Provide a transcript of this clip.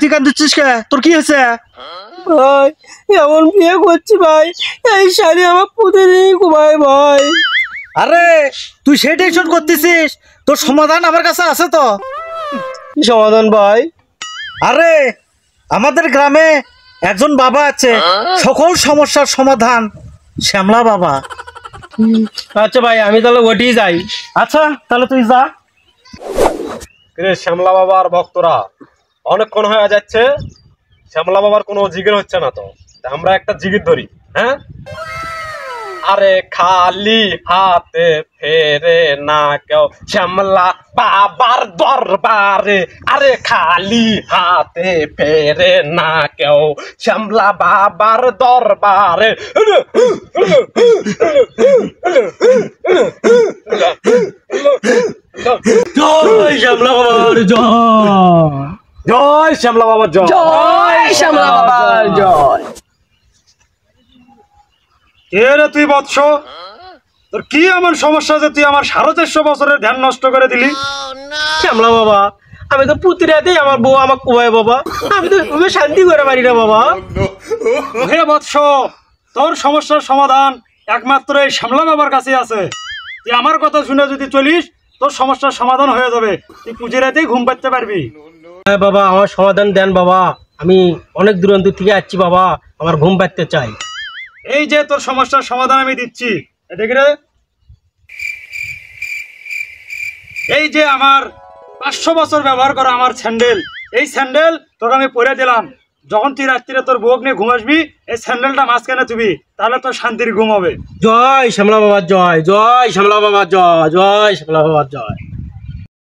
তুই কাঁদছিস কে? তোর কি হয়েছে? ভাই এমন বিয়ে করছি ভাই, এই শাড়ি আমার প্রতিদিনই ঘুমায় ভাই। আরে তুই সেই টেনশন করতেছিস, তোর সমাধান আমার কাছে আছে তো। কি সমাধান ভাই? আরে আমাদের গ্রামে একজন বাবা আছে, সকল সমস্যার সমাধান শ্যামলা বাবা। আচ্ছা ভাই আমি তাহলে ওটিই যাই। আচ্ছা তাহলে তুই যা। শ্যামলা বাবার ভক্তরা অনেকক্ষণ হয়ে যাচ্ছে, শ্যামলা বাবার কোনো জিগির হচ্ছে না, তো আমরা একটা জিগির ধরি। হ্যাঁ, আরে খালি হাতে ফেরে না কেউ শ্যামলা বাবার দরবারে, আরে খালি হাতে ফেরে না কেউ শ্যামলা বাবার দরবারে। জয় শ্যামলা বাবার জয়, জয় শ্যামলা বাবার জয়, জয় শ্যামলা বাবার জয়। কে রে তুই বৎস? তোর কি এমন সমস্যা যে তুই আমার 450 বছরের ধ্যান নষ্ট করে দিলি? শ্যামলা বাবা, আমি তো প্রতি রাতেই আমার বউ আমাকে কোবায় বাবা, আমি তো শান্তি করে পারি না বাবা। হে বৎস, তোর সমস্যার সমাধান একমাত্র এই শ্যামলা বাবার কাছে আছে। তুই আমার কথা শুনে যদি চলিস, তোর সমস্যার সমাধান হয়ে যাবে। তুই পুজো রাতেই ঘুম পাড়তে পারবি। হ্যাঁ বাবা, আমার সমাধান দেন বাবা, আমি অনেক দূরান্ত থেকে আসছি বাবা, আমার ঘুম পাড়তে চাই। এই যে তোর সমস্যার সমাধান আমি দিচ্ছি, দেখি রে। এই যে আমার 500 বছর ব্যবহার করা আমার স্যান্ডেল, এই স্যান্ডেল তোকে আমি পরে দিলাম। যখন তুই রাত্রিরে তোর বউক নিয়ে ঘুমাসবি, এই স্যান্ডেলটা মাঝখানে থুবি, তাহলে তোর শান্তির ঘুম হবে। জয় শ্যামলা বাবার জয়, জয় শ্যামলা বাবার জয়, জয় শ্যামলা বাবার জয়।